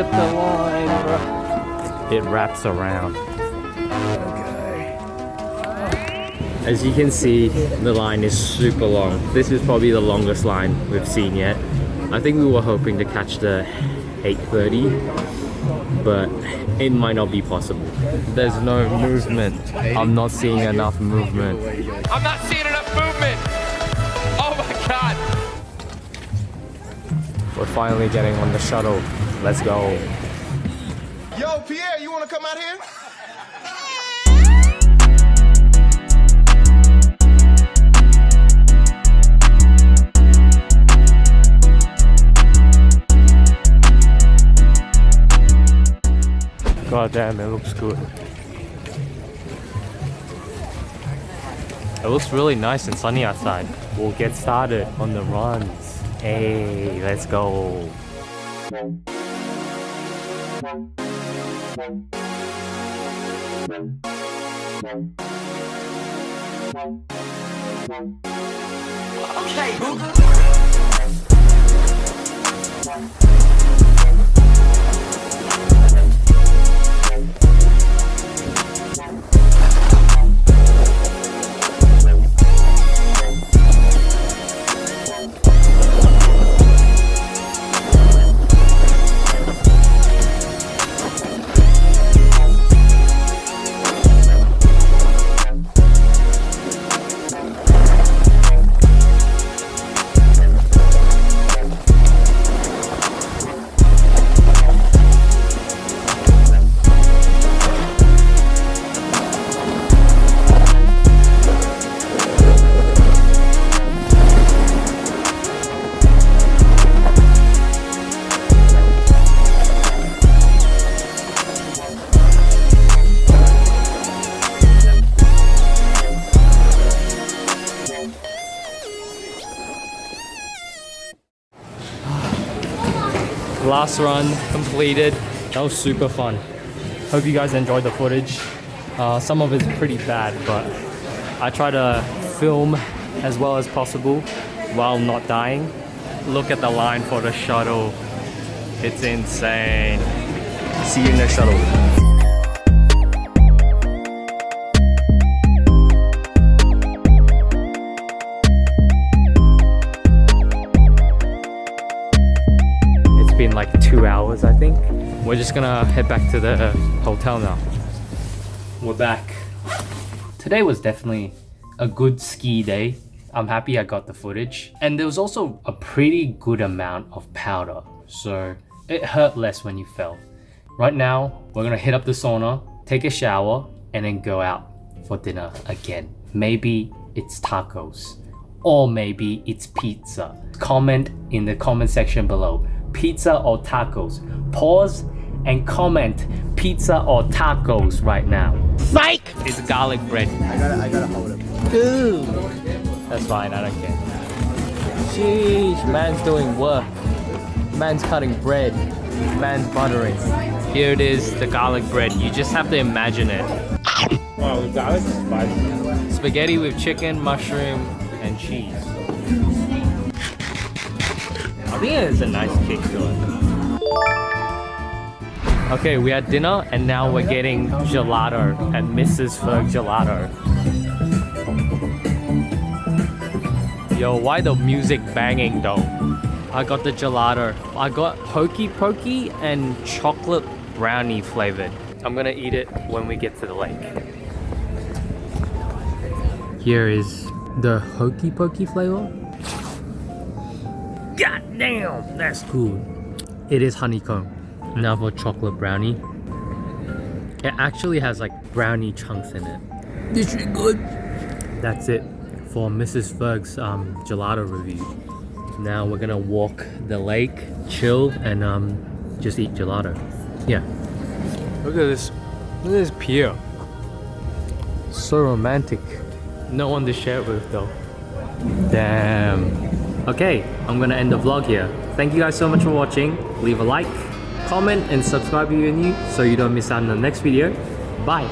at the line, bro. It wraps around. Okay. As you can see, the line is super long. This is probably the longest line we've seen yet. I think we were hoping to catch the 8:30, but it might not be possible. There's no movement. I'm not seeing enough movement. I'm not seeing enough movement! Oh my god! We're finally getting on the shuttle. Let's go. Yo, Pierre, you wanna come out here? God damn, it looks good. It looks really nice and sunny outside. We'll get started on the runs. Hey, let's go. Okay, pooka. Last run completed. That was super fun. Hope you guys enjoyed the footage. Some of it's pretty bad, but I try to film as well as possible while not dying. Look at the line for the shuttle. It's insane. See you in the shuttle. Been like 2 hours, I think. We're just gonna head back to the hotel now. We're back. Today was definitely a good ski day. I'm happy I got the footage. And there was also a pretty good amount of powder, so it hurt less when you fell. Right now, we're gonna hit up the sauna, take a shower, and then go out for dinner again. Maybe it's tacos, or maybe it's pizza. Comment in the comment section below. Pizza or tacos? Pause and comment pizza or tacos right now. Mike! It's garlic bread. I gotta hold it. Dude! That's fine, I don't care. Sheesh, man's doing work. Man's cutting bread. Man's buttering. Here it is, the garlic bread. You just have to imagine it. Wow, the garlic is spicy. Spaghetti with chicken, mushroom, and cheese. I think it's a nice kick to it. Okay, we had dinner and now we're getting gelato at Mrs. Ferg Gelato. Yo, why the music banging though? I got the gelato. I got hokey pokey and chocolate brownie flavored. I'm gonna eat it when we get to the lake. Here is the hokey pokey flavor. God damn, that's cool. It is honeycomb. Now for chocolate brownie. It actually has like brownie chunks in it. This is good. That's it for Mrs. Ferg's gelato review. Now we're gonna walk the lake, chill, and just eat gelato. Yeah. Look at this. Look at this pier. So romantic. No one to share it with though. Damn. Okay, I'm gonna end the vlog here. Thank you guys so much for watching. Leave a like, comment, and subscribe if you're new so you don't miss out on the next video. Bye.